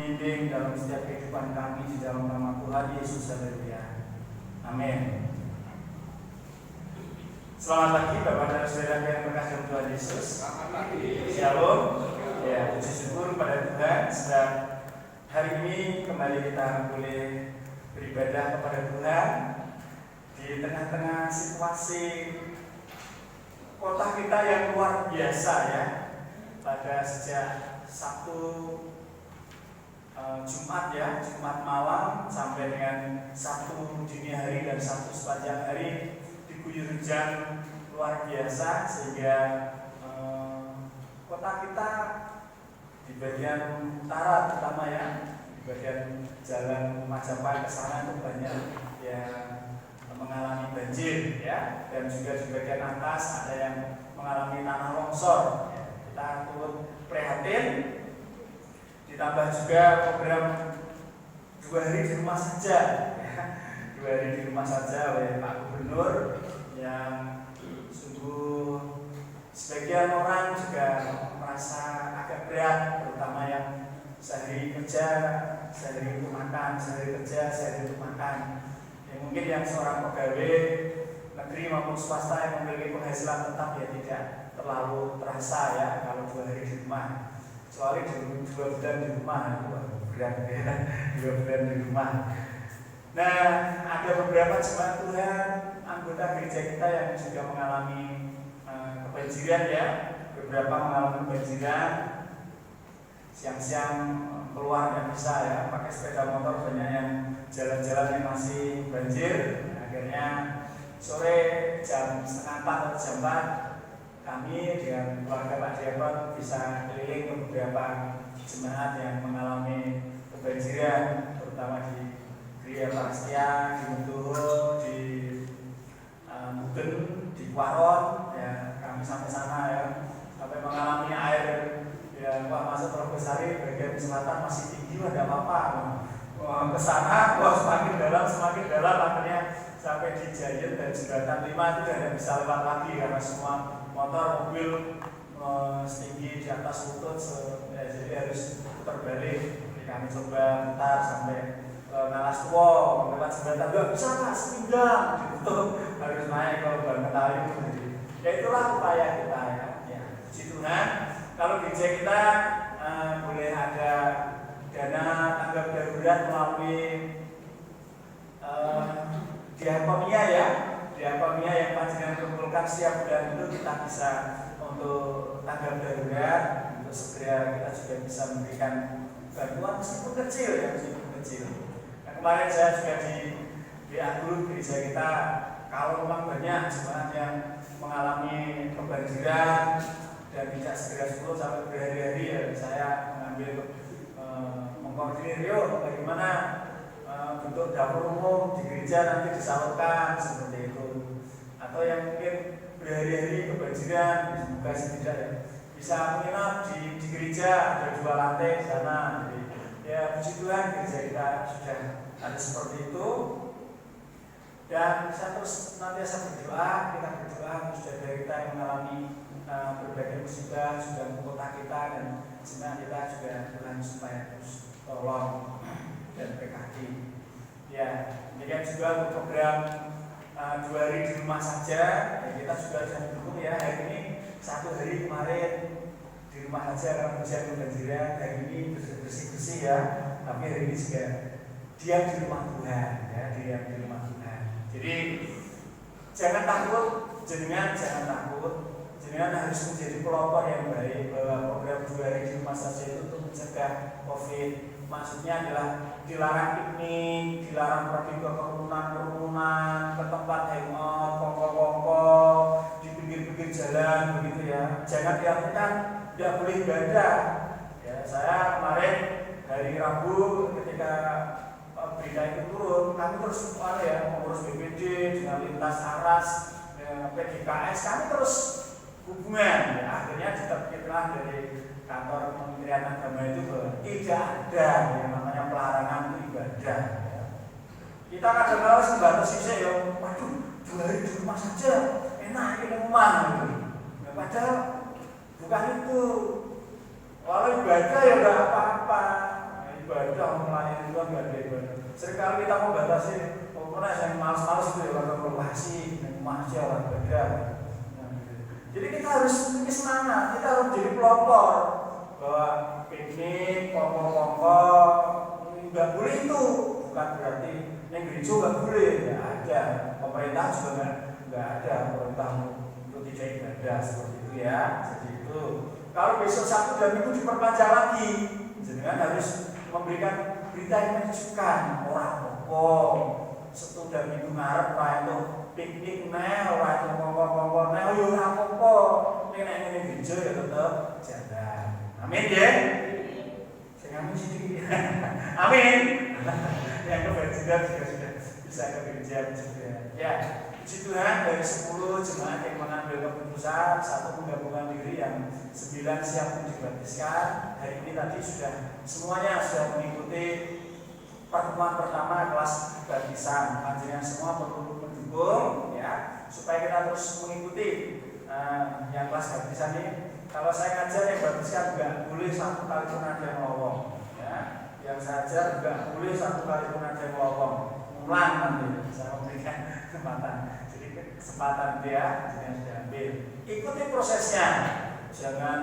membimbing dalam setiap kehidupan kami di dalam nama Tuhan Yesus. Haleluya. Amin. Selamat pagi Bapak dan Saudara yang berkasih Tuhan Yesus. Selamat pagi. Shalom. Ya, puji syukur pada Tuhan sedang hari ini kembali kita boleh beribadah kepada Tuhan di tengah-tengah situasi kota kita yang luar biasa ya. Pada sejak Sabtu Jumat ya, Jumat malam sampai dengan Sabtu dini hari dan Sabtu sepanjang hari diguyur hujan luar biasa sehingga kota kita di bagian utara terutama ya, di bagian jalan Majapahit ke sana itu banyak yang mengalami banjir ya, dan juga di bagian atas ada yang mengalami tanah longsor. Ya, kita turut prihatin. Ditambah juga program 2 hari di rumah saja ya. 2 hari di rumah saja oleh Pak Gubernur yang sungguh sebagian orang juga merasa agak berat, terutama yang sehari kerja, sehari untuk makan, sehari kerja, sehari untuk makan. Ya, mungkin yang seorang pegawai negeri maupun swasta yang memiliki penghasilan tetap ya tidak terlalu terasa ya kalau 2 hari di rumah. Kecuali 2 bulan di rumah, berat ya, 2 bulan di rumah. Nah, ada beberapa jemaat Tuhan, anggota gereja kita yang juga mengalami kebanjiran ya. Beberapa mengalami kebanjiran, siang-siang keluar nggak bisa ya, pakai sepeda motor, banyak yang jalan-jalan yang masih banjir. Akhirnya sore jam 3:30 atau jam 4 kami dengan keluarga Pak Diakon bisa keliling ke beberapa jemaat yang mengalami kebanjiran, terutama di Gria Pastia, di Muntuho, di Muten, di Kuaron. Ya, kami sampai sana ya, sampai mengalami air ya, masuk Terbesari bagian selatan masih tinggi, ada apa-apa. Ke sana, semakin dalam, akhirnya sampai di Giant dan jembatan 5 itu tidak bisa lewat lagi karena semua motor, mobil setinggi di atas lutut, jadi harus putar balik. Jadi kami coba putar sampai Nalas Tua, lewat jembatan nggak bisa Pak, sepinggang ditutup, harus naik ke Bangketayu. Ya itulah upaya kita ya. Puji Tuhan, kalau gereja kita boleh ada dana tanggap darurat melalui diakonia ya. Diakonia yang panjenengan kumpulkan setiap bulan itu kita bisa untuk tanggap darurat, untuk segera kita juga bisa memberikan bantuan meskipun kecil ya, meskipun kecil. Nah, kemarin saya juga di Agro gereja kita, kalau memang banyak jemaat yang mengalami kebanjiran dan tidak segera surut sampai berhari-hari ya, saya mengambil mengkoordinir yuk bagaimana bentuk dapur umum di gereja nanti disalurkan seperti itu, atau yang mungkin berhari-hari kebanjiran semoga tidak ya bisa menginap di gereja, ada 2 lantai di sana. Jadi ya puji Tuhan gereja kita sudah ada seperti itu, dan bisa terus nantiasa berdoa. Kita berdoa saudara kita yang mengalami berbagai musibah juga di kota kita, dan jemaat kita juga Tuhan supaya terus tolong dan berkati. Ya, demikian juga untuk program 2 hari di rumah saja ya, kita juga sudah mendukung ya. Hari ini 1 hari kemarin di rumah saja karena hujan kebanjiran, hari ini bersih-bersih ya, tapi hari ini juga diam di rumah Tuhan ya, diam di rumah Tuhan. Jadi jangan takut, jenengan harus menjadi pelopor yang baik bahwa program 2 hari di rumah saja itu untuk mencegah COVID. Maksudnya adalah dilarang piknik, dilarang pergi ke kerumunan, ke tempat hangout, kongko-kongko, di pinggir-pinggir jalan begitu ya. Jangan diartikan tidak boleh ibadah. Ya, saya kemarin hari Rabu ketika berita itu turun, kami terus mengurus BPD dengan lintas aras, PDKS, kami terus hubungan. Ya, akhirnya diterbitkan dari kantor Kementerian Agama itu bahwa tidak ada yang namanya pelarangan itu ibadah. Ya. Kita kadang-kadang sembarangan sih ya, waduh 2 hari di rumah saja, enak ini rumah gitu. Nah, padahal bukan itu. Kalau ibadah ya udah apa-apa. Nah, ibadah Seringkali kita mau batasi, pokoknya yang malas-malas itu ya olahraga yang masih olahraga. Jadi kita harus memiliki semangat, kita harus jadi pelopor bahwa piknik, pokok-pokok nggak boleh itu, bukan berarti yang gereja nggak boleh, nggak ada. Pemerintah juga nggak ada pemerintah untuk tidak ibadah seperti itu ya. Jadi itu kalau besok Sabtu dan Minggu diperpanjang lagi, jangan harus memberikan berita yang menyejukkan orang pokok. Sabtu dan Minggu ngarep lah itu piknik orang itu pokok-pokok yo ora apa-apa. Nek gereja ya tetap jalan. Amin ya. Saya amin sih. Amin. Yang kebajikan juga sudah bisa ke gereja juga. Ya, puji Tuhan dari 10 jemaat yang mengambil keputusan, 1 menggabungkan diri, yang 9 siap dibaptiskan. Hari ini tadi semuanya sudah mengikuti pertemuan pertama kelas baptisan. Panjenengan semua perlu mendukung ya, supaya kita terus mengikuti yang kelas baptisan ini. Kalau saya ngajar yang baptisan nggak boleh 1 kali pun ada yang ngomong ya. Yang saya ajar nggak boleh 1 kali pun ada yang ngomong. Ulang nanti saya memberikan kesempatan. Jadi kesempatan dia jangan diambil. Ikuti prosesnya. Jangan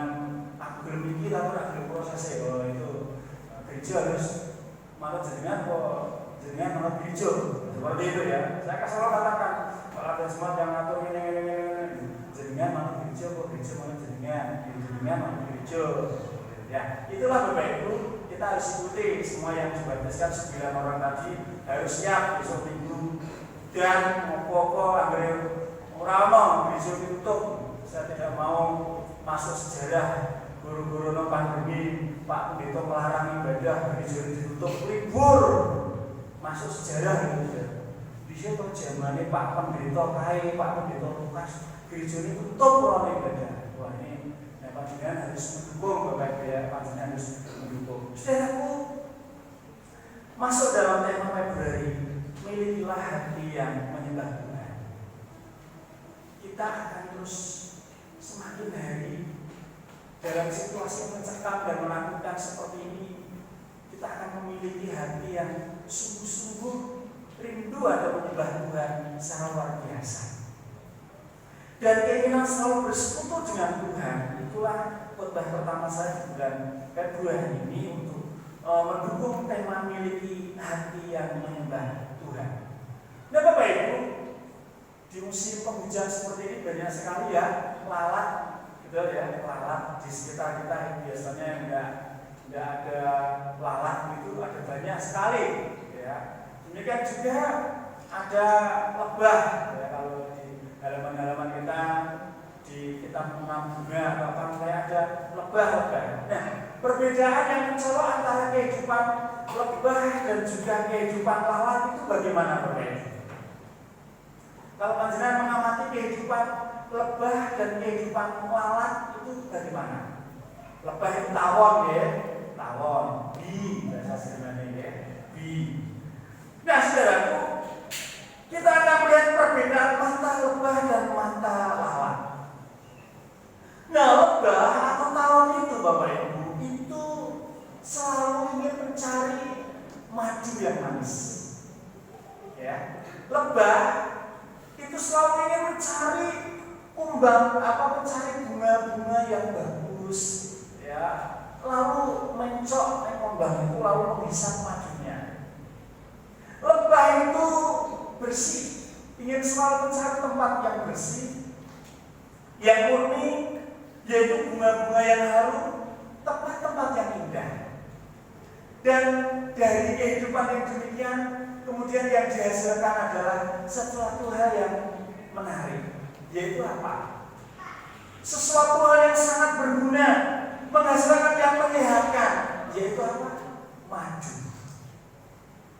aku belum mikir tapi aku belum prosesnya. Oh itu gereja harus malah jenengan malah gereja. Seperti itu ya. Saya selalu katakan kalau ada semua yang ngatur ini jenengan malah gereja kok gereja malah jenengan malah gereja. Ya, itulah Bapak Ibu, kita harus ikuti semua yang dibaptiskan 9 orang tadi, harus siap besok Minggu. Dan pokok agar orang gereja ditutup. Saya tidak mau masuk sejarah guru-guru no pandemi, Pak Pendeta melarang ibadah, gereja ditutup, libur. Masuk sejarah gitu. Bisa tuh zamannya Pak Pendeta Kai, Pak Pendeta Lukas, gereja ini tutup orang ibadah. Wah ini panjenengan harus mendukung Bapak Ibu ya, panjenengan harus mendukung. Saudaraku, masuk dalam tema Februari, milikilah hati yang menyembah Tuhan. Kita akan terus semakin hari dalam situasi mencekam dan menakutkan seperti ini, kita akan memiliki hati yang sungguh-sungguh rindu ada menyembah Tuhan secara luar biasa. Dan keinginan selalu bersekutu dengan Tuhan, itulah khotbah pertama saya di bulan Februari ini untuk mendukung tema miliki hati yang menyembah Tuhan. Nah Bapak Ibu, di musim penghujan seperti ini banyak sekali ya lalat, gitu ya, lalat di sekitar kita yang biasanya nggak ada lalat itu ada banyak sekali. Ya. Demikian juga ada lebah. Ya, kalau halaman-halaman kita menanam bunga atau apa kayak ada lebah-lebah. Nah, perbedaan yang mencolok antara kehidupan lebah dan juga kehidupan lalat itu bagaimana Bapak? Kalau panjenengan mengamati kehidupan lebah dan kehidupan lalat itu bagaimana? Lebah itu tawon ya, tawon, bi bahasa sederhana ya, bi. Nah, saudaraku, kita akan melihat perbedaan mata lebah dan mata lalat. Nah, lebah atau tawon itu Bapak Ibu itu selalu ingin mencari madu yang manis. Ya, lebah itu selalu ingin mencari mencari bunga-bunga yang bagus. Ya, lalu mencok kumbang itu lalu menghisap madunya. Lebah itu bersih, ingin selalu mencari tempat yang bersih, yang murni, yaitu bunga-bunga yang harum, tempat-tempat yang indah. Dan dari kehidupan yang demikian, kemudian yang dihasilkan adalah sesuatu hal yang menarik, yaitu apa? Sesuatu hal yang sangat berguna, menghasilkan yang menyehatkan, yaitu apa? Madu.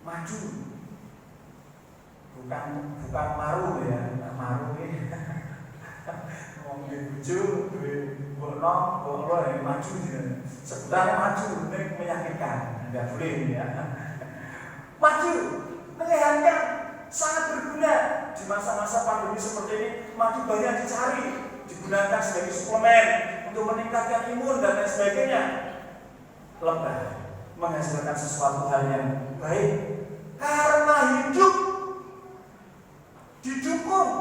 Madu. Bukan maru ya, maru ini. Ngomong di buju, bono ya maju ya. Sebenarnya maju ini menyakitkan, tidak boleh ini ya. Maju, menyehatkan, sangat berguna di masa-masa pandemi seperti ini. Maju banyak dicari, digunakan sebagai suplemen untuk meningkatkan imun dan lain sebagainya. Lebah menghasilkan sesuatu hal yang baik, karena hidup didukung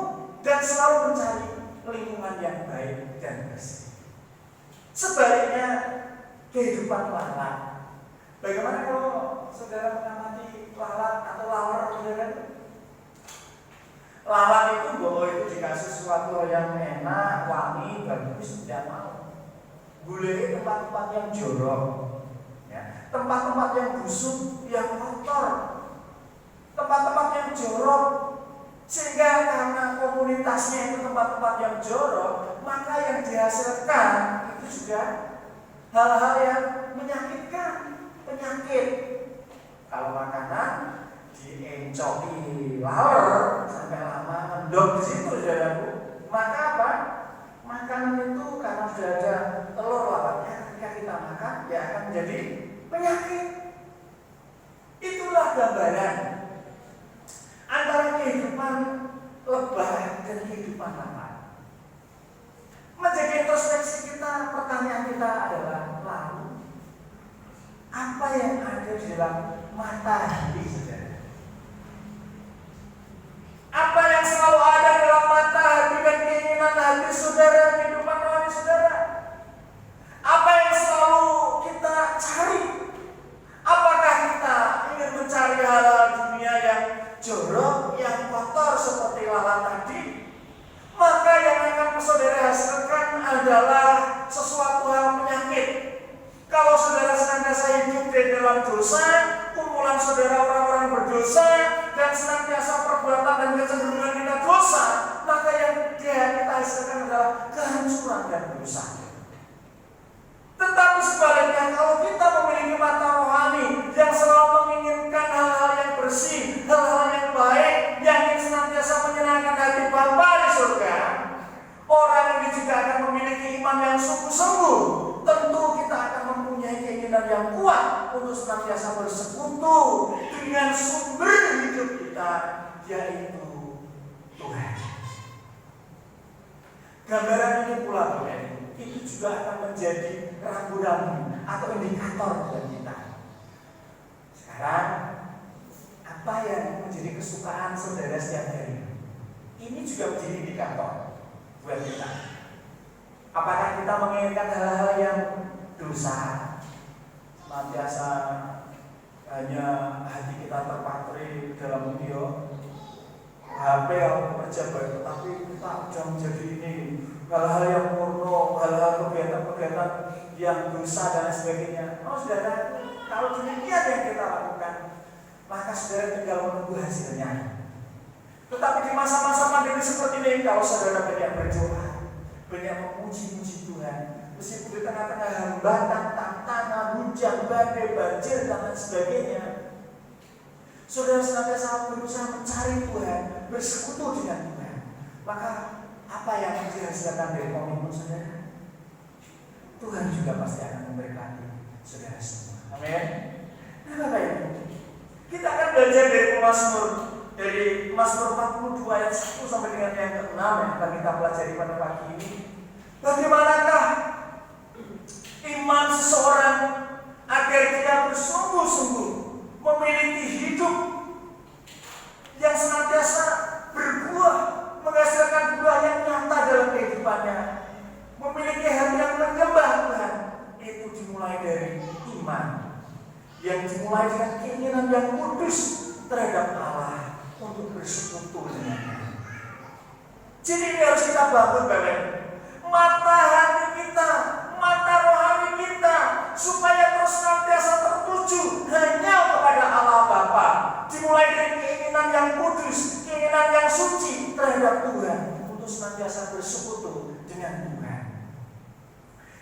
dan selalu mencari lingkungan yang baik dan bersih. Sebaliknya kehidupan lalat. Bagaimana kalau saudara mengamati lalat atau lawer, saudara? Lalat itu bahwa itu dikasih sesuatu yang enak, wangi, bagus, tidak mau. Boleh tempat-tempat yang jorok, ya. Tempat-tempat yang busuk, yang kotor, tempat-tempat yang jorok, sehingga karena komunitasnya itu tempat-tempat yang jorok, maka yang dihasilkan itu juga hal-hal yang menyakitkan, penyakit. Kalau makanan diencoki laler sampai lama mendok di situ, saudaraku, maka apa? Makanan itu karena sudah ada telur lalatnya, ketika kita makan ya akan menjadi penyakit. Itulah gambaran antara kehidupan lebah dan kehidupan lalat. Menjadi introspeksi kita, pertanyaan kita adalah, lalu apa yang ada di dalam mata hati saudara? Apa yang selalu ada dalam mata hati dan keinginan hati saudara, kehidupan rohani saudara? Apa yang selalu kita cari? Apakah kita ingin mencari hal-hal dunia yang jorok, yang kotor seperti lalat tadi? Maka yang akan saudara hasilkan adalah sesuatu hal penyakit. Kalau saudara senantiasa hidup di dalam dosa, kumpulan saudara orang-orang berdosa, dan senantiasa perbuatan dan kecenderungan kita dosa, maka yang kita hasilkan adalah kehancuran dan dosa. Tetapi sebaliknya, kalau kita memiliki mata rohani yang selalu menginginkan hal-hal yang bersih, hal-hal yang baik, yang ingin senantiasa menyenangkan hati Bapa di surga, orang ini juga akan memiliki iman yang sungguh-sungguh. Tentu kita akan mempunyai keinginan yang kuat untuk senantiasa bersekutu dengan sumber hidup kita, yaitu Tuhan. Gambaran ini pula, itu juga akan menjadi rambu-rambu atau indikator buat kita. Sekarang, apa yang menjadi kesukaan saudara setiap hari? Ini juga menjadi indikator buat kita. Apakah kita menginginkan hal-hal yang dosa, senantiasa hanya hati kita terpatri dalam video HP atau kerja baik, tapi kita sudah menjadi ini hal-hal yang murno, hal-hal kegiatan-kegiatan yang dosa dan sebagainya. Oh saudara, kalau demikian yang kita lakukan, maka saudara tinggal menunggu hasilnya. Tetapi di masa-masa pandemi seperti ini, kalau saudara banyak berdoa, banyak memuji-muji Tuhan, meskipun di tengah-tengah hambatan, tantangan, hujan, badai, banjir, dan lain sebagainya, saudara senantiasa berusaha mencari Tuhan, bersekutu dengan Tuhan. Maka apa yang dihasilkan dari komitmen saudara? Tuhan juga pasti akan memberkati saudara semua. Amin. Nah, Bapak Ibu, kita akan belajar dari Mazmur, dari Mazmur 42 ayat 1 sampai dengan yang ke-6 yang akan kita pelajari pada pagi ini. Bagaimanakah iman seseorang agar dia bersungguh-sungguh memiliki hidup yang senantiasa berbuah, menghasilkan buah yang nyata dalam kehidupannya, memiliki hati yang menyembah Tuhan. Itu dimulai dari iman yang dimulai dengan keinginan yang kudus terhadap Allah untuk bersekutu dengannya. Jadi ini harus kita bangun, Bapak. Mata hati kita, mata rohani kita, supaya terus senantiasa tertuju hanya kepada Allah Bapa. Dimulai dari keinginan yang kudus, keinginan yang suci terhadap Tuhan, untuk senantiasa bersekutu dengan Tuhan.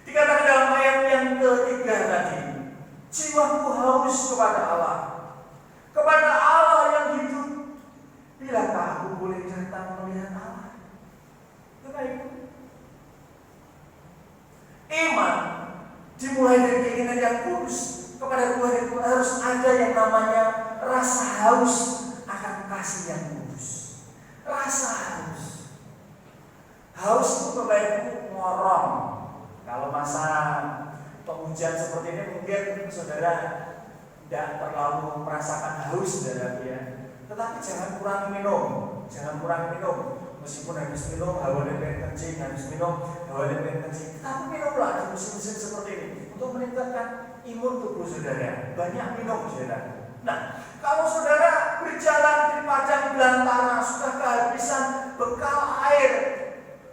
Dikatakan dalam ayat yang ketiga tadi, jiwaku haus kepada Allah yang hidup. Bilakah aku boleh datang melihat Allah? Bapak Ibu, iman dimulai dari keinginan yang kudus kepada Tuhan itu harus ada yang namanya rasa haus akan kasih yang kudus. Rasa haus. Haus itu Bapak Ibu ngorong. Kalau masa penghujan seperti ini mungkin saudara tidak terlalu merasakan haus saudara ya. Tetapi jangan kurang minum, jangan kurang minum. Meskipun habis minum hawa pengen kencing, habis minum hawa pengen kencing, tapi minumlah di musim-musim seperti ini untuk meningkatkan imun tubuh saudara. Banyak minum saudara. Nah, kalau saudara berjalan di padang belantara sudah kehabisan bekal air,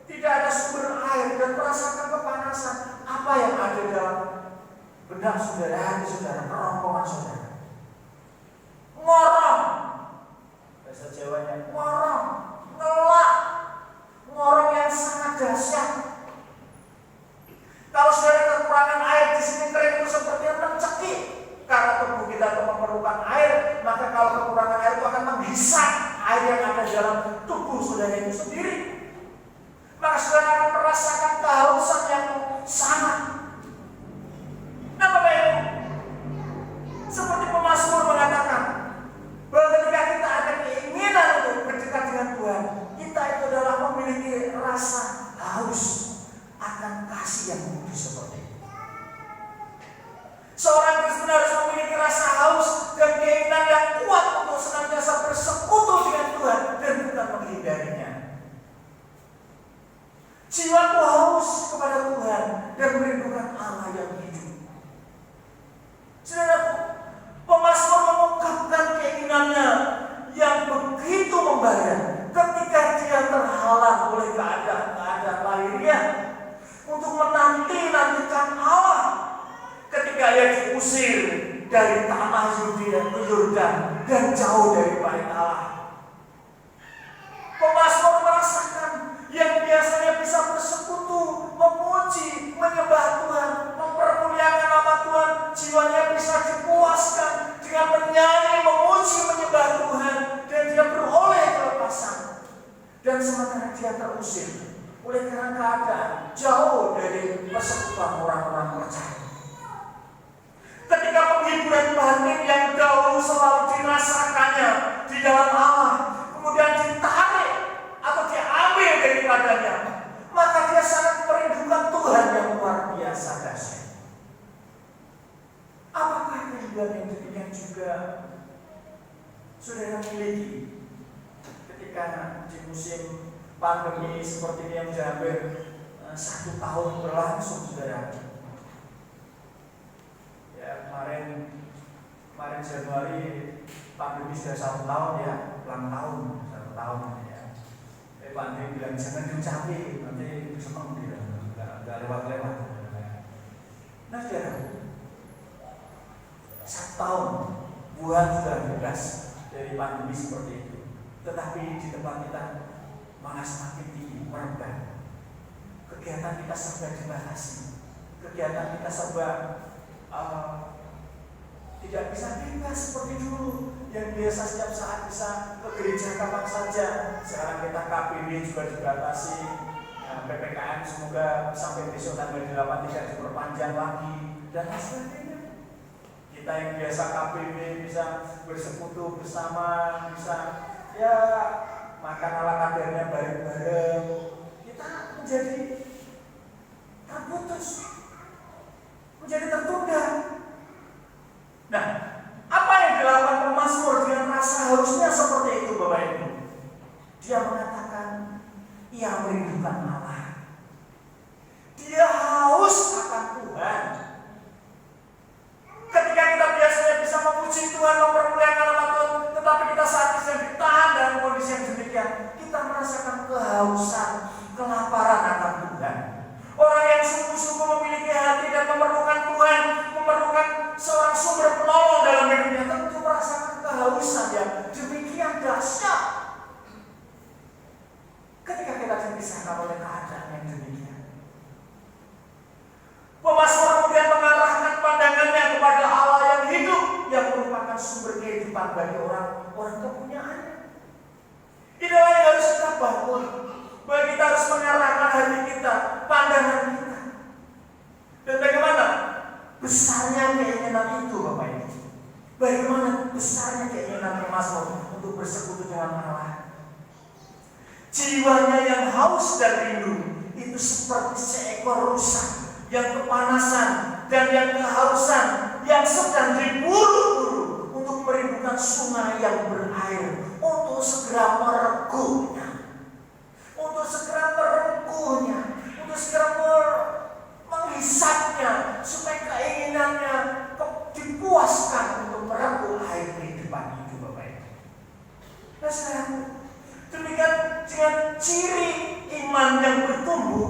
tidak ada sumber air dan merasakan kepanasan, apa yang ada dalam benak saudara, hati saudara, kerongkongan saudara? Ngorong, bahasa Jawanya ngorong, ngelak, ngorong yang sangat dahsyat. Kalau saudara kekurangan air di sini kering itu seperti mencekik. Karena tubuh kita memerlukan air, maka kalau kekurangan air itu akan menghisap air yang ada dalam tubuh saudara itu sendiri. Maka saudara akan merasakan kehausan yang sangat. Nah, Bapak Ibu, seperti pemazmur mengatakan bahwa ketika kita ada keinginan untuk berdekat dengan Tuhan, kita itu adalah memiliki rasa haus akan kasih yang kudus seperti itu. Seorang Kristen harus memiliki rasa haus dan keinginan yang kuat untuk senantiasa bersekutu dengan Tuhan dan bukan menghindarinya. Jiwaku haus kepada Tuhan dan merindukan Allah yang hidup. Saudaraku, pemazmur mengungkapkan keinginannya yang begitu membara ketika dia terhalang oleh keadaan lahirnya untuk menanti-nantikan Allah. Ketika ia diusir dari tanah Yudea ke Yordan dan jauh dari bait Allah, pemazmur merasakan yang biasanya bisa bersekutu, memuji, menyembah Tuhan, mempermuliakan nama Tuhan, jiwanya bisa dipuaskan dengan menyanyi, memuji, menyembah Tuhan, dan dia beroleh kelepasan. Dan sementara dia terusir oleh karena keadaan jauh dari persekutuan orang-orang percaya. Ketika penghiburan batin yang dahulu selalu dirasakannya di dalam Allah, kemudian ditarik atau diambil daripadanya, maka dia sangat merindukan Tuhan yang luar biasa dahsyat. Apakah kerinduan yang demikian juga saudara miliki ketika di musim pandemi seperti ini yang hampir 1 tahun berlangsung, saudara? Kemarin Januari pandemi sudah 1 tahun ya, ulang tahun 1 tahun ya. Pandemi bilang jangan diucapi, nanti senang dia, nggak lewat-lewat. Nah, saudara, 1 tahun Wuhan sudah bebas dari pandemi seperti itu, tetapi di tempat kita malah semakin tinggi, merebak. Kegiatan kita serba dibatasi, kegiatan kita serba tidak bisa bebas seperti dulu yang biasa setiap saat bisa ke gereja kapan saja. Sekarang kita KPB juga dibatasi, PPKM semoga sampai besok tanggal 8 tidak diperpanjang lagi dan sebagainya. Kita yang biasa KPB bisa bersekutu bersama, bisa ya makan ala kadarnya bareng-bareng, kita menjadi terputus, menjadi tertunda. Nah, apa yang dilakukan pemazmur dengan rasa hausnya seperti itu, Bapak Ibu? Dia mengatakan ia merindukan Allah. Dia haus akan Tuhan. Ketika kita biasanya bisa memuji Tuhan, mempermuliakan nama Tuhan, tetapi kita saat ini sedang ditahan dalam kondisi yang demikian, kita merasakan kehausan, kelaparan akan Tuhan. Orang yang sungguh-sungguh memiliki hati dan memerlukan Tuhan, memerlukan seorang sumber penolong dalam hidupnya, tentu merasakan kehausan yang demikian dahsyat. Ketika kita dipisahkan oleh keadaan yang demikian, pemazmur kemudian mengarahkan pandangannya kepada Allah yang hidup, yang merupakan sumber kehidupan bagi orang kepunyaannya. Inilah yang harus kita bangun, bahwa kita harus mengarahkan hati kita, pandangan kita. Dan bagaimana besarnya keinginan itu, Bapak Ibu? Bagaimana besarnya keinginan pemazmur untuk bersekutu dengan Allah? Jiwanya yang haus dan rindu itu seperti seekor rusa yang kepanasan dan yang kehausan, yang sedang diburu-buru sungai yang berair untuk segera merengkuhnya, untuk segera menghisapnya, supaya keinginannya dipuaskan untuk merengkuh air kehidupan itu, Bapak Ibu. Nah, saudara, demikian dengan ciri iman yang bertumbuh,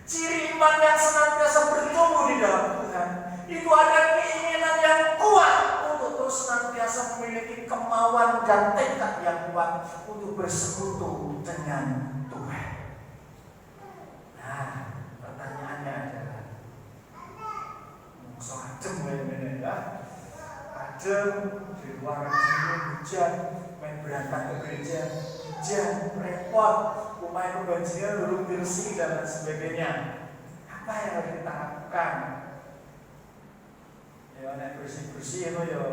ciri iman yang senantiasa bertumbuh di dalam Tuhan, itu ada keinginan yang kuat untuk terus senantiasa memiliki kemauan dan tekad yang kuat untuk bersekutu dengan Tuhan. Nah, pertanyaannya adalah, so adem ya, adem di luar hujan, main berangkat ke gereja, hujan, repot, rumah kebanjiran, belum bersih dan lain sebagainya. Apa yang harus kita lakukan? Ya, nek bersih-bersih itu ya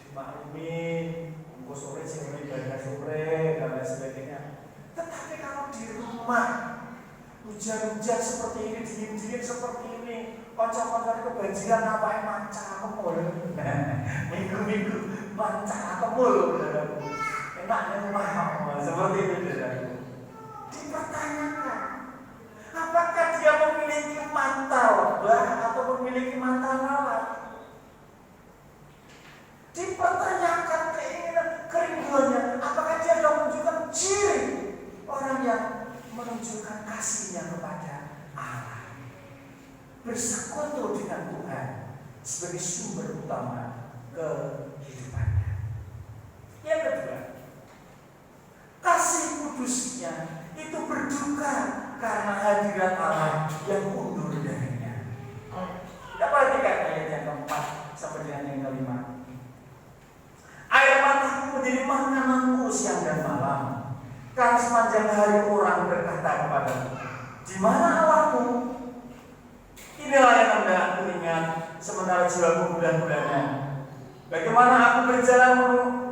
dimaklumi, engko sore sing ibadah sore dan lain sebagainya. Tetapi kalau di rumah hujan-hujan seperti ini, dingin-dingin seperti ini, kanca-kanca kebanjiran apa yang manca kemul, minggu-minggu manca kemul, enaknya rumah seperti itu, saudara. Dipertanyakan, apakah dia memiliki mantel bah atau memiliki mantel lalat? Dipertanyakan keinginan kerinduannya, apakah dia sudah menunjukkan ciri orang yang menunjukkan kasihnya kepada Allah, bersekutu dengan Tuhan sebagai sumber utama kehidupannya. Yang kedua, kasih kudusnya itu berduka karena hadirat Allah yang undur darinya. Kita perhatikan ayat yang keempat sampai dengan yang kelima. Air mataku menjadi makananku siang dan malam, karena sepanjang hari orang berkata kepadaku, di mana Allahmu? Inilah yang hendak aku ingat sementara jiwaku bulan-bulanan. Bagaimana aku berjalan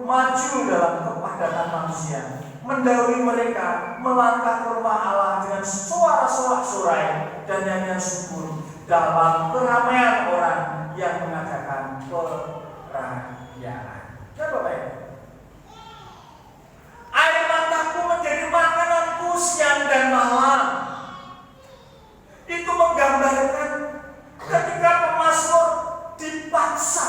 maju dalam kepadatan manusia, mendahului mereka melangkah ke rumah Allah dengan suara sorak-sorai dan nyanyian syukur dalam keramaian orang yang mengadakan perayaan. Nah, Bapak Ibu, air mataku menjadi makananku siang dan malam. Itu menggambarkan ketika pemazmur dipaksa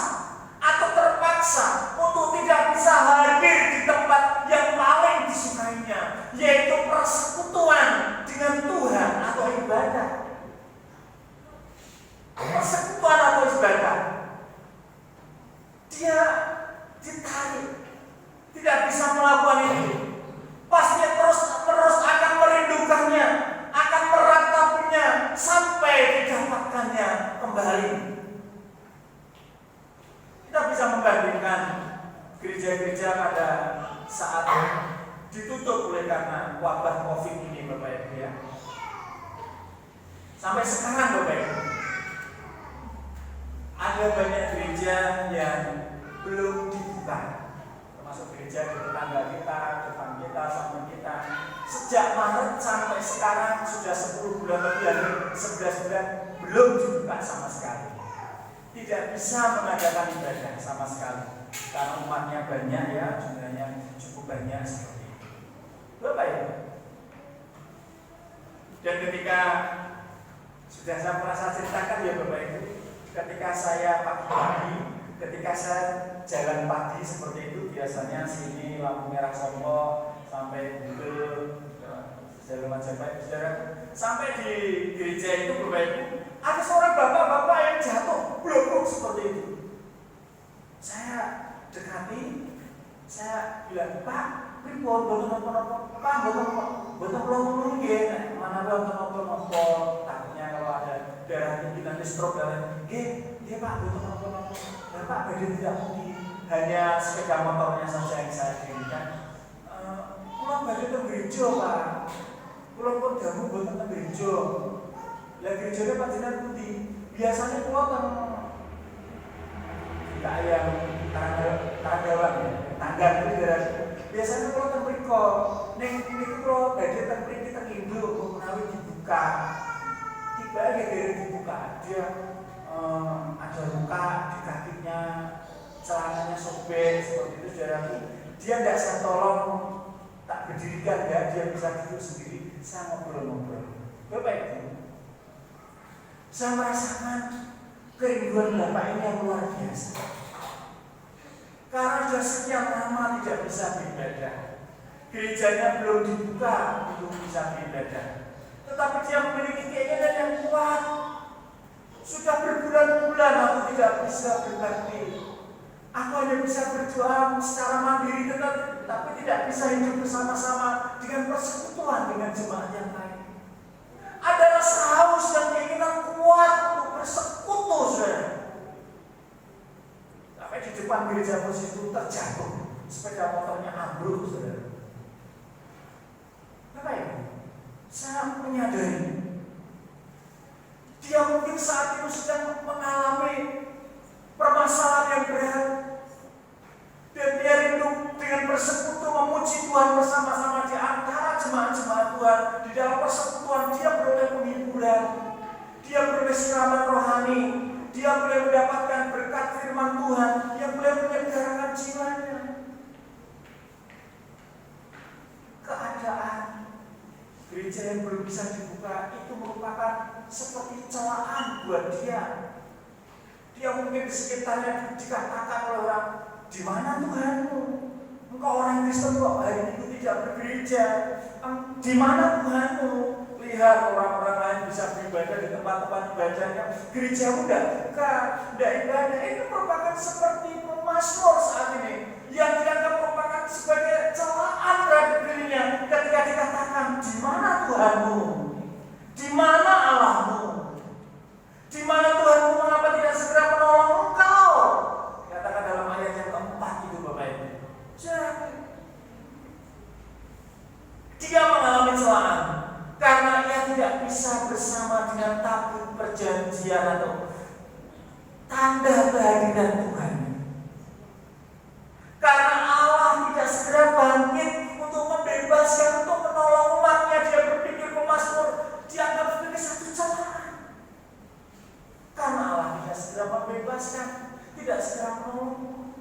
atau terpaksa untuk tidak bisa hadir di tempat yang paling disukainya, yaitu persekutuan dengan Tuhan atau ibadah. Persekutuan atau ibadah, dia ditarik, tidak bisa melakukan ini. Pasti terus akan merindukannya, akan meratapinya sampai didapatkannya kembali. Kita bisa membandingkan gereja-gereja pada saat ditutup oleh karena wabah COVID ini, Bapak Ibu ya. Sampai sekarang, Bapak Ibu, ada banyak gereja yang belum dibuka, termasuk gereja di tetangga kita, depan kita, samping kita. Sejak Maret sampai sekarang sudah 10 bulan lebih, 11 bulan belum dibuka sama sekali. Tidak bisa mengadakan ibadah sama sekali karena umatnya banyak ya, jumlahnya cukup banyak seperti itu. Bapak ya. Dan ketika sudah saya merasa ceritakan ya Bapak Ibu, ketika saya pagi-pagi, ketika saya jalan pagi seperti itu, biasanya sini lampu merah Songo sampai Google, jalan Majapahit, saudara, sampai di gereja itu Bapak Ibu, ada seorang bapak-bapak yang jatuh blok seperti itu. Saya dekati, saya bilang, Pak, pripun boten belum nggih, mana nopo takutnya kalau ada darah tinggi nanti stroke dan nggih Pak, boten nopo. Bapak badhe tidak putih, hanya sepeda motornya saja yang saya kirimkan. Kula badhe teng gereja, Pak. Kula pun damu boten teng gereja. Lah gerejane panjenengan pundi? Biasanya kula teng kayak tanggawan ya, tanggal itu daerah. Biasanya kula teng mriko. Ning niku kula badhe teng mriki teng Indo menawi dibuka. Tiba-tiba dibuka, dia ada luka di kakinya, celananya sobek seperti itu saudaraku, dia tidak saya tolong tak berdirikan, enggak, dia bisa duduk sendiri, saya ngobrol-ngobrol. Bapak Ibu, saya merasakan kerinduan Bapak ini yang luar biasa. Karena sudah sekian lama tidak bisa beribadah, gerejanya belum dibuka untuk bisa beribadah, tetapi dia memiliki keinginan yang kuat. Sudah berbulan-bulan aku tidak bisa berbakti. Aku hanya bisa berdoa secara mandiri, tapi tidak bisa hidup bersama-sama dengan persekutuan dengan jemaat yang lain. Ada rasa haus dan keinginan kuat untuk bersekutu, saudara. Sampai di depan gereja itu terjatuh, sepeda motornya ambruk, saudara. Apa ya? Saya menyadari dia mungkin saat itu sedang mengalami permasalahan yang berat, dan dia rindu dengan bersekutu memuji Tuhan bersama-sama di antara jemaat-jemaat Tuhan. Di dalam persekutuan dia beroleh penghiburan, dia beroleh siraman rohani, dia boleh mendapatkan berkat firman Tuhan yang boleh menyegarkan jiwanya. Keadaan gereja yang belum bisa dibuka itu merupakan seperti celaan buat dia. Dia mungkin di sekitarnya dikatakan oleh orang, di mana Tuhanmu? Engkau orang Kristen kok hari itu tidak bergereja? Di mana Tuhanmu? Lihat orang-orang lain bisa beribadah di tempat-tempat ibadahnya, gerejamu tidak buka, tidak ibadah. Itu merupakan seperti pemazmur saat ini yang dianggap merupakan sebagai celaan terhadap dirinya ketika dikatakan, di mana Tuhanmu? Di mana Allahmu? Di mana Tuhanmu? Mengapa tidak segera menolong engkau? Dikatakan dalam ayat yang keempat itu, Bapak Ibu. Dia mengalami celaan karena ia tidak bisa bersama dengan tabut perjanjian atau tanda kehadiran Tuhan. Karena Allah tidak segera bangkit untuk membebaskan, untuk menolong umatnya, dia berpikir pemazmur dianggap sebagai satu celaan. Karena Allah tidak segera membebaskan, tidak segera menolong.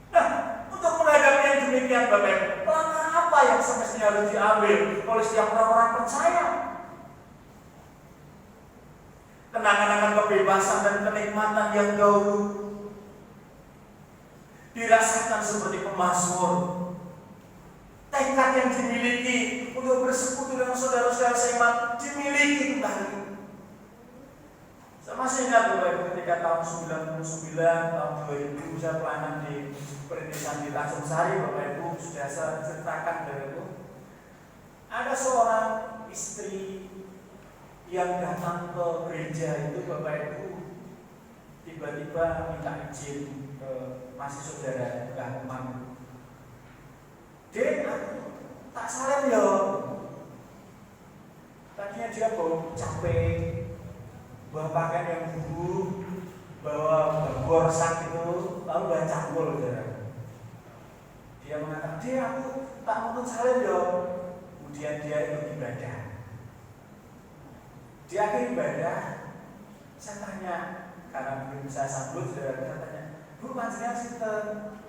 Nah, untuk menghadapi yang demikian, Bapak Ibu, langkah apa yang semestinya harus diambil oleh setiap orang-orang percaya? Kenangan-kenangan kebebasan dan kenikmatan yang dahulu dirasakan seperti pemazmur. Tekad yang dimiliki untuk bersekutu dengan saudara-saudara seiman dimiliki kembali. Saya masih ingat Bapak Ibu ketika tahun 99, tahun 2000 saya pelayanan di perintisan di Tanjung Sari, Bapak Ibu sudah saya ceritakan Bapak Ibu. Ada seorang istri yang datang ke gereja itu, Bapak Ibu, tiba-tiba minta izin ke masih saudara Mbah Umam. Dek, aku tak salah ya. Tadinya dia bawa capek, bawa pakaian yang buruk, bawa borsak itu, lalu bawa cangkul, saudara. Dia mengatakan, dek, aku tak mau salah ya. Kemudian dia ikut ibadah. Di akhir ibadah, saya tanya, karena belum saya sambut, saudara, saya tanya, Bu, panjenengan sinten?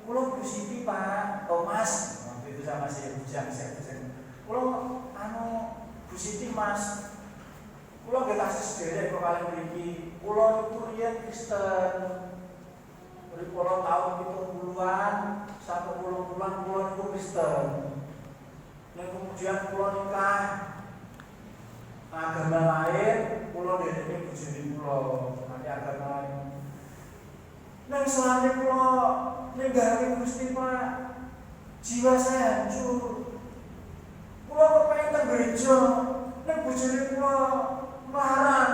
Kula Bu Siti, Pak, Thomas. Waktu itu saya masih bujang, saya bujang. Kula Bu Siti, Mas. Kula nggih tasih sederek kok kalih mriki. Kula niku riyen Kristen. Kula tahun 70-an sampai 80-an kula niku Kristen. Dan kemudian kula nikah agama lain, kula ndekne bojone kula, nanti agama lain. Nang selama kula ninggalke Gusti, Pak, jiwa saya hancur. Kula kepengin teng gereja, nang bojone kula melarang.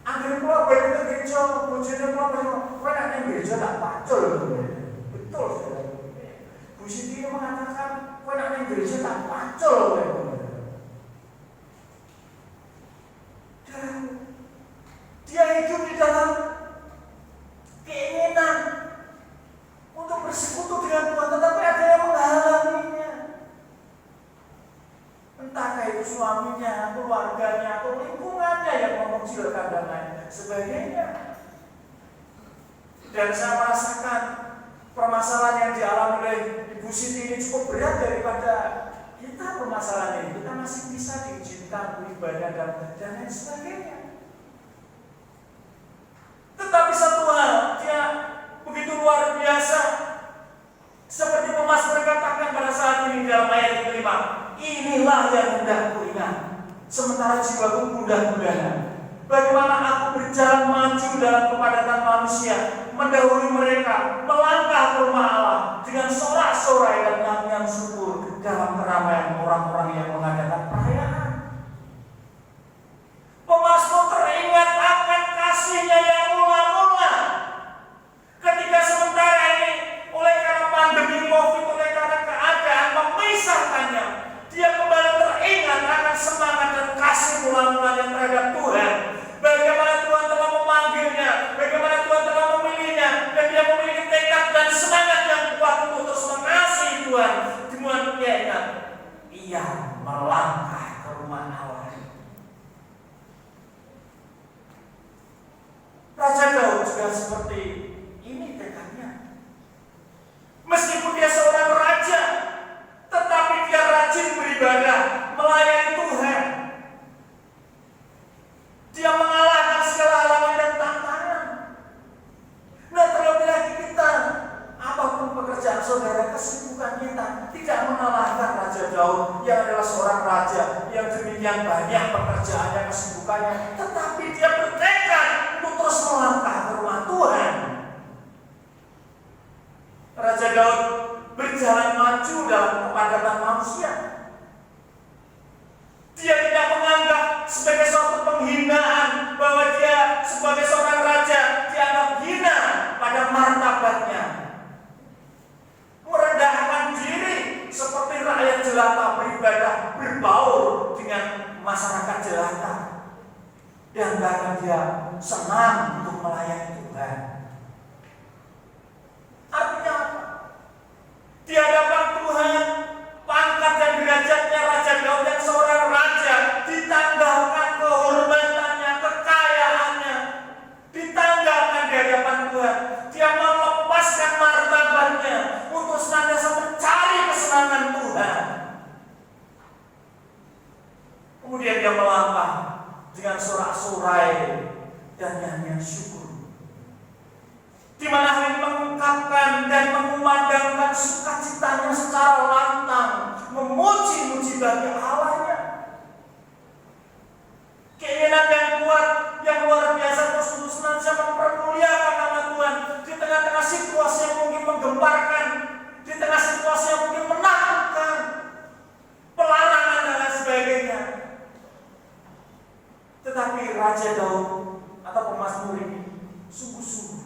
Anggere kula bali teng gereja, bojone kula kowe nek nang gereja tak pacul. Betul, saudara. Bu Siti mengatakan kowe nek nang gereja tak pacul kowe. Dan dia hidup di dalam keinginan untuk bersekutu dengan Tuhan, tetapi ada yang menghalanginya. Entahkah itu suaminya, keluarganya, atau lingkungannya yang mengecilkan dan lain sebagainya. Dan saya merasakan permasalahan yang dialami oleh Ibu Siti ini cukup berat daripada kita permasalahan ini. Kita masih bisa diizinkan beribadah dan lain sebagainya. Tetapi satu hal, dia begitu luar biasa. Seperti pemazmur berkatakan pada saat ini dalam ayat yang kelima, inilah yang hendak kuingat, sementara jiwaku gundah-gundahan. Bagaimana aku berjalan maju dalam kepadatan manusia, mendahului mereka, melangkah ke rumah Allah dengan sorak-sorai dan nyanyian syukur dalam keramaian orang-orang yang mengadakan perayaan. Pemazmur teringat akan kasihnya yang mula-mula. Ketika sementara ini oleh karena pandemi COVID, oleh karena keadaan memisahkannya, dia kembali teringat akan semangat dan kasih mula-mulanya terhadap Tuhan. Bagaimana Tuhan telah memanggilnya, bagaimana Tuhan telah memilihnya, dan dia memiliki tekad dan semangat yang kuat untuk terus mengasihi Tuhan. Kemudian dia ingat, ia melangkah ke rumah Allah. Raja Daud juga seperti ini tekadnya. Meskipun dia seorang raja, tetapi dia rajin beribadah, melayani Tuhan. Dia mengalahkan segala halangan dan tantangan. Nah, terlebih lagi kita, apapun pekerjaan saudara, kesibukan kita tidak mengalahkan Raja Daud yang adalah seorang raja yang demikian banyak pekerjaannya, kesibukannya, tetapi dia bertekad untuk terus melangkah ke rumah Tuhan. Raja Daud berjalan maju dalam kepadatan manusia. Dia tidak menganggap sebagai suatu penghinaan bahwa dia sebagai seorang raja dianggap hina pada martabatnya. Merendahkan diri seperti rakyat jelata beribadah berbaur dengan masyarakat jelata. Dan bahkan dia senang untuk melayani Tuhan. Artinya apa? Di hadapan Tuhan, pangkat dan derajatnya Raja Daud yang seorang raja ditanggalkan kehormatannya, kekayaannya, ditanggalkan di hadapan Tuhan. Dia melepaskan martabatnya untuk senantiasa mencari kesenangan Tuhan. Kemudian dia melangkah dengan sorak-sorai dan nyanyian syukur, di mana hal ini mengungkapkan dan mengumandangkan sukacitanya secara lantang, memuji-muji bagi Allahnya. Keinginan yang kuat, yang luar biasa terus senantiasa mempermuliakan nama Tuhan di tengah-tengah situasi yang mungkin menggemparkan, di tengah situasi yang mungkin menakutkan, pelarangan dan lain sebagainya. Tetapi Raja Daud atau pemazmur ini sungguh-sungguh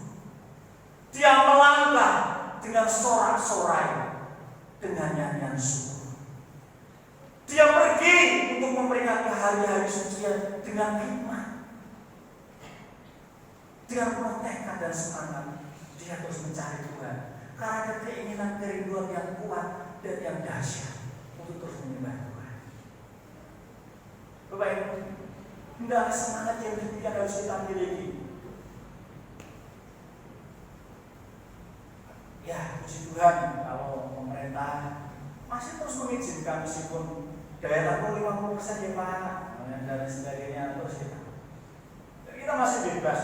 dia melangkah dengan sorak-sorai, dengan nyanyian syukur. Dia pergi untuk memperingati hari-hari suci dengan hikmat, dengan penuh tekad dan semangat. Dia terus mencari Tuhan karena ada keinginan kerinduan yang kuat dan yang dahsyat untuk terus menyembah Tuhan. Bapak Ibu, hendaknya semangat yang demikian harus kita miliki. Ya, puji Tuhan kalau pemerintah masih terus mengizinkan meskipun daya tampung 50% ya Pak, dan sebagainya terus kita masih bebas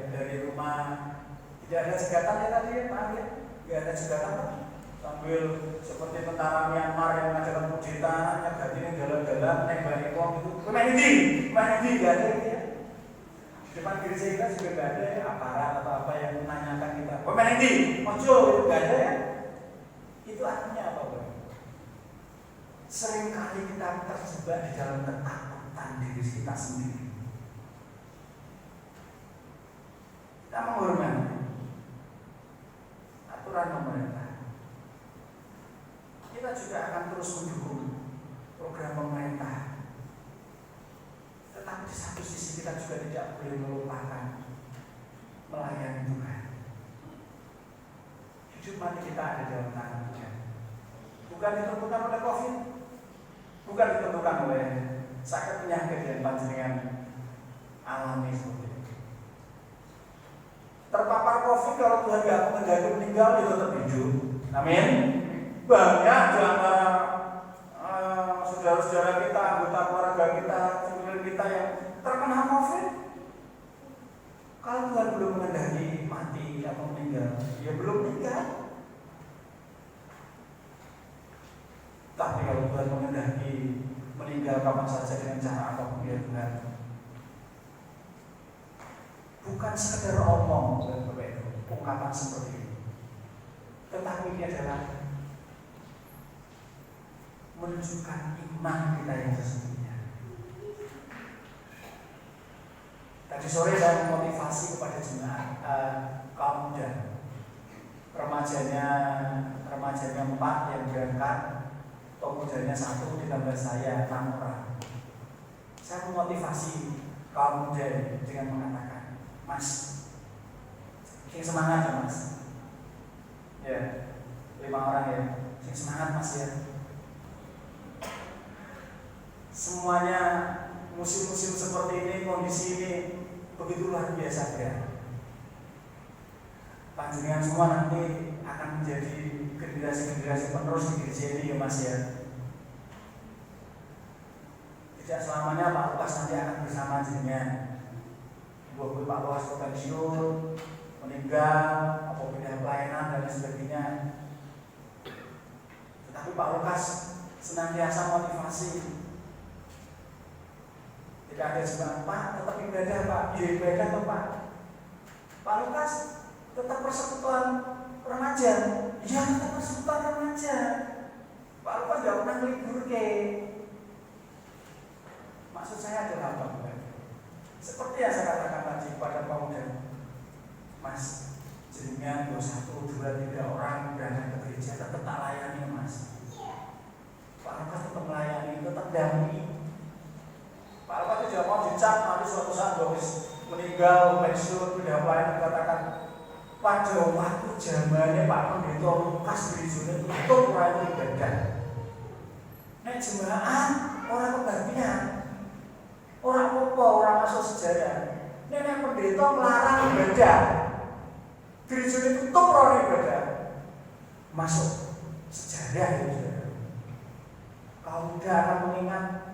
dari rumah, tidak ada jegatan ya tadi ya Pak, ya tidak ada jegatan Pak. Sambil seperti tentara Myanmar yang mengajarkan kudeta, nyagatin dalam-dalam, nembak wong itu, main ini nggak ada ya. Di depan gereja kita juga nggak ada ya, aparat atau apa yang menanyakan kita, main ini, ojo, itu nggak ada ya. Itu artinya apa Pak? Seringkali kita terjebak di dalam ketakutan diri kita sendiri. Kita menghormati aturan pemerintah. Kita juga akan terus mendukung program pemerintah. Tetapi di satu sisi kita juga tidak boleh melupakan melayani Tuhan. Hidup mati kita ada dalam tangan Tuhan. Bukan ditentukan oleh COVID, bukan ditentukan oleh sakit penyakit yang panjenengan alami seperti itu. Terpapar COVID COVID kalau Tuhan nggak mengendaki meninggal dia tetap hidup. Amin. Banyak di antara saudara-saudara kita, anggota keluarga kita, saudara kita yang terkena COVID. Kalau Tuhan belum mengendaki mati atau meninggal, ya belum meninggal. Tapi kalau Tuhan mengendaki meninggal kapan saja dengan cara apapun ya Tuhan. Bukan sekedar omong dan ungkapan seperti ini, tetapi ini adalah menunjukkan iman kita yang sesungguhnya. Tadi sore saya memotivasi kepada jemaat kaum muda, remajanya 4 yang berangkat, pemudanya 1 ditambah saya 6 orang. Saya memotivasi kaum muda dengan mengatakan, Mas, sing semangat ya Mas. Ya, 5 orang ya, sing semangat Mas ya. Semuanya musim-musim seperti ini, kondisi ini begitu luar biasa ya. Panjenengan semua nanti akan menjadi generasi-generasi penerus di gereja ini ya Mas ya. Tidak selamanya Pak Lukas nanti akan bersama jenengan. Buat Pak Lukas pensiun, meninggal, atau pindah pelayanan dan sebagainya. Tetapi Pak Lukas senantiasa motivasi. Jika ada jemaat, Pak, tetap ibadah Pak, ya ibadah tuh Pak. Pak Lukas tetap persekutuan remaja, ya tetap persekutuan remaja. Pak Lukas tidak pernah libur ke. Maksud saya adalah apa? Seperti yang saya katakan tadi pada pemuda, Mas, jenengan 1, 2, 3 orang berangkat ke gereja tetap tak layani Mas. Pak Lukas tetap melayani, tetap dampingi. Pak Lukas tidak mau dicap nanti suatu saat habis meninggal, pensiun, tidak pelayanan dikatakan pada waktu zamannya Pak Pendeta Lukas gereja tutup orang ibadah. Nek jemaat orang kebagian. Orang apa, orang masuk sejarah. Nenek pendeta melarang ibadah. Gereja itu tutup orang ibadah. Masuk sejarah ya saudara. Kau udah akan mengingat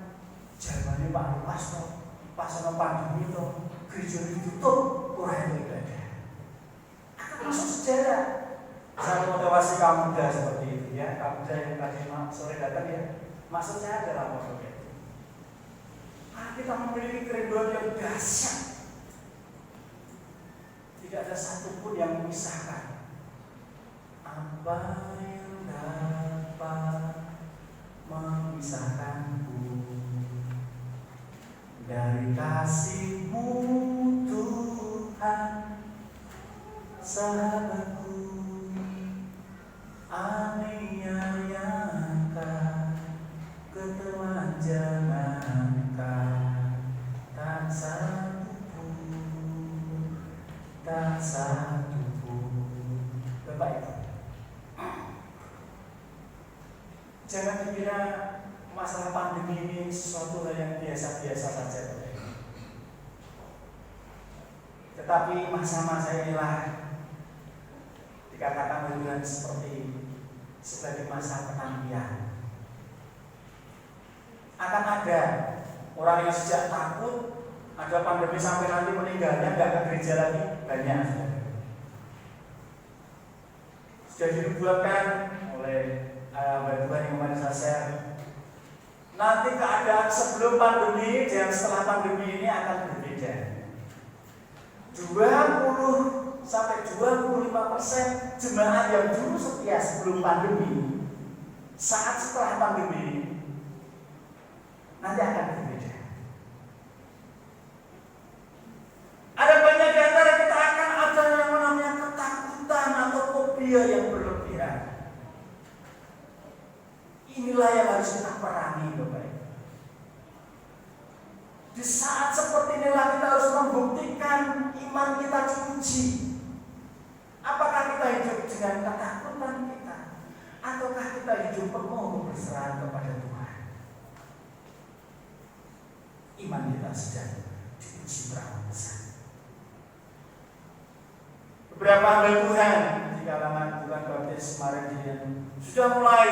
zamannya Pak Lukas toh, pas sama pandemi toh, gereja itu tutup orang ibadah. Akan masuk sejarah. Saya motivasi kamu muda seperti itu ya. Kamu muda yang tadi sore datang ya. Maksud saya adalah apa? Kita memiliki kerinduan yang dahsyat. Tidak ada satupun yang memisahkan. Apa yang dapat memisahkanku dari kasih-Mu Tuhan, sahabatku, aniayakan ketelanjangan. Tak satu pun. Bapak Ibu, jangan dikira masalah pandemi ini sesuatu yang biasa-biasa saja. Tetapi masa-masa inilah dikatakan Tuhan sebagai masa penantian. Akan ada orang yang sejak takut ada pandemi sampai nanti meninggalnya nggak ke gereja lagi, banyak. Sudah dibuatkan oleh Tuhan yang kemarin saya share. Nanti keadaan sebelum pandemi dan setelah pandemi ini akan berbeda. 20 sampai 25% jemaat yang dulu setia sebelum pandemi, saat setelah pandemi nanti akan berbeda. Ada banyak di antara kita akan ada yang namanya ketakutan atau fobia yang berlebihan. Inilah yang harus kita perangi, Bapak Ibu. Di saat seperti inilah kita harus membuktikan iman kita diuji. Apakah kita hidup dengan ketakutan kita, ataukah kita hidup penuh berserah kepada Tuhan? Iman kita sedang diuji perawan besar. Beberapa hamba Tuhan di kalangan bulan baptis kemarin sudah mulai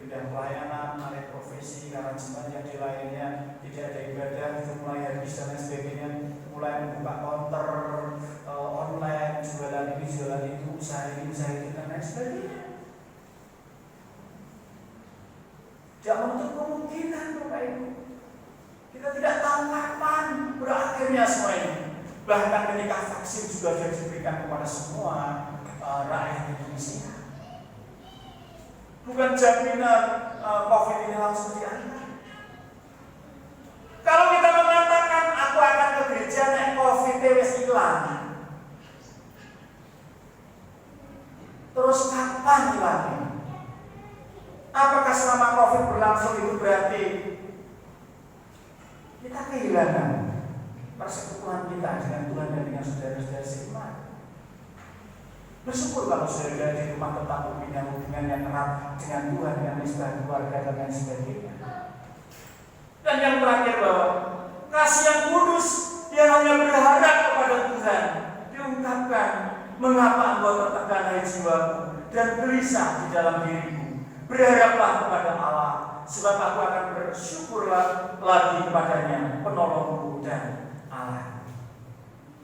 pindah pelayanan, alih profesi karena jemaat yang di lainnya tidak ada ibadah, itu mulai habis dan lain sebagainya, mulai membuka counter online, jualan ini, jualan itu, usaha ini, usaha itu dan lain sebagainya. Tidak menutup kemungkinan Bapak Ibu. Kita tidak tahu kapan berakhirnya semua ini. Bahkan ketika vaksin juga sudah diberikan kepada semua rakyat Indonesia. Bukan jaminan COVID ini langsung diangkat. Kalau kita mengatakan aku akan ke gereja nek COVID wis hilang, terus kapan hilangnya? Apakah selama COVID berlangsung itu berarti kita kehilangan persekutuan kita dengan Tuhan dan dengan saudara-saudara seiman? Bersyukur kalau saudara di rumah tetap punya hubungan yang erat dengan Tuhan, dengan misbah keluarga dan lain sebagainya. Dan yang terakhir bahwa kasih yang kudus yang hanya berharap kepada Tuhan diungkapkan, mengapa engkau tertekan hai jiwaku dan gelisah di dalam diriku. Berharaplah kepada Allah, sebab aku akan bersyukur lagi kepadanya, penolongku dan Allah.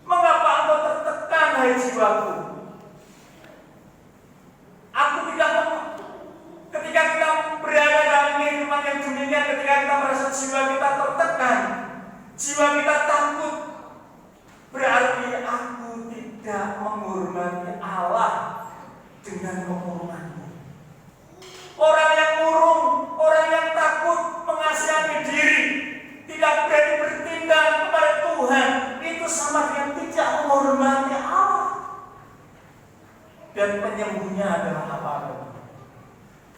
Mengapa engkau tertekan hai jiwaku? Aku tidak ketika kita berada dalam kehidupan yang demikian, ketika kita merasa jiwa kita tertekan, jiwa kita takut, berarti aku tidak menghormati Allah dengan kemurunganku. Orang yang murung, orang yang takut, mengasihani diri, tidak berani bertindak kepada Tuhan, itu sama dengan tidak menghormati Allah. Dan penyembuhnya adalah apa?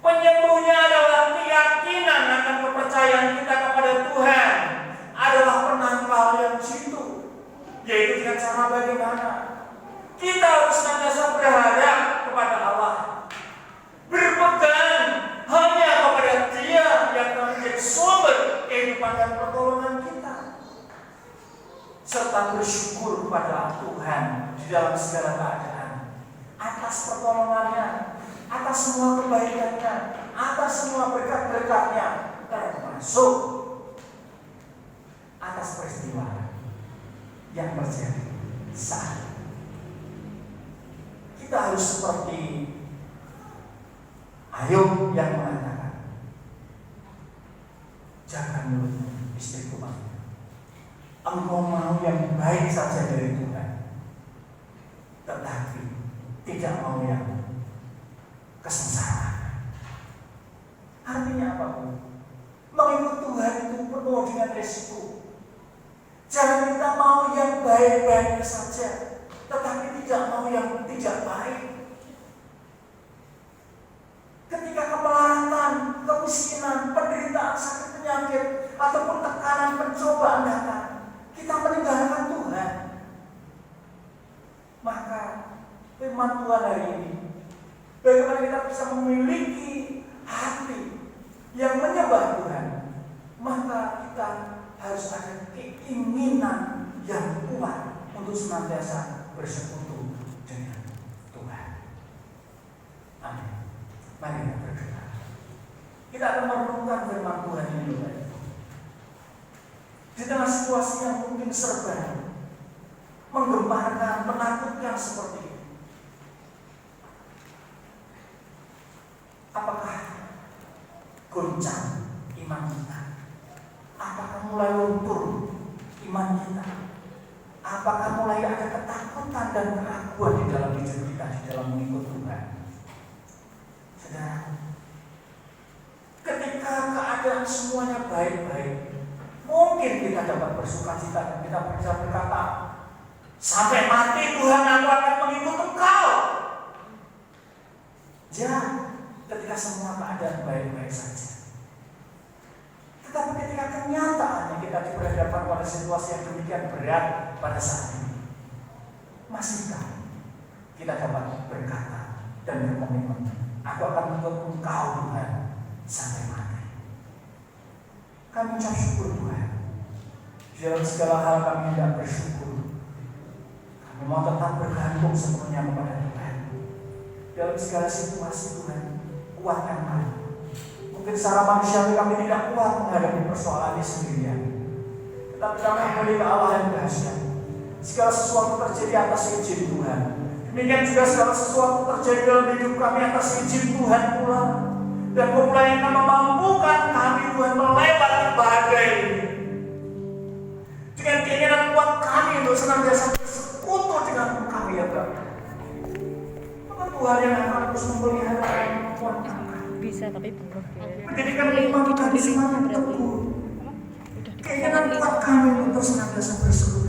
Penyembuhnya adalah keyakinan akan kepercayaan kita kepada Tuhan, adalah penangkal yang jitu, yaitu dengan cara bagaimana kita harus senantiasa berharap kepada Allah, berpegang hanya kepada Dia yang menjadi sumber kehidupan dan pertolongan kita, serta bersyukur kepada Tuhan di dalam segala keadaan atas pertolongannya, atas semua kebaikannya, atas semua berkat-berkatnya, termasuk atas peristiwa yang terjadi saat ini. Kita harus seperti Ayub yang mengatakan, jaga mulutmu istriku, engkau mau yang baik saja dari Tuhan, tetapi tidak mau yang kesengsaraan. Artinya apa, Bu? Mengikut Tuhan itu penuh dengan resiko. Jangan kita mau yang baik-baik saja, tetapi tidak mau yang tidak baik. Ketika kemelaratan, kemiskinan, penderitaan, sakit penyakit, ataupun tekanan pencobaan datang, kita meninggalkan Tuhan. Maka firman Tuhan hari ini, bagaimana kita bisa memiliki hati yang menyembah Tuhan, maka kita harus ada keinginan yang kuat untuk senantiasa bersekutu dengan Tuhan. Amin. Mari kita berdoa. Kita akan merenungkan firman Tuhan ini, di tengah situasi yang mungkin serba menggemparkan, menakutkan seperti ini. Apakah goncang iman kita? Apakah mulai luntur iman kita? Apakah mulai ada ketakutan dan keraguan di dalam hidup kita, di dalam mengikut Tuhan? Saudara, ketika keadaan semuanya baik-baik, mungkin kita dapat bersukacita dan kita bisa berkata, sampai mati Tuhan aku akan mengikut Engkau. Ya, ketika semua keadaan baik-baik saja. Tetapi ketika kenyataannya kita berhadapan pada situasi yang demikian berat pada saat ini, masihkah kita dapat berkata dan berkomitmen, aku akan mengikut Engkau Tuhan sampai mati. Kami ucap syukur Tuhan. Di dalam segala hal kami hendak bersyukur. mau tetap bergantung sepenuhnya kepada Tuhan. Dalam segala situasi Tuhan kuatkan kami. Mungkin secara manusiawi kami tidak kuat menghadapi persoalan ini sendirian, tetapi kami memiliki Allah yang dahsyat. Segala sesuatu terjadi atas izin Tuhan. Demikian juga segala sesuatu terjadi dalam hidup kami atas izin Tuhan pula. Dan pula yang memampukan kami Tuhan melewati badai ini. Dengan keinginan kuat kami untuk senantiasa bersekutu dengan Engkau ya Bapa. Maka Tuhan yang akan terus memelihara kemampuan kami. Bisa tapi belum. Menjadikan iman kami semakin teguh. Keinginan kuat kami untuk senantiasa bersekutu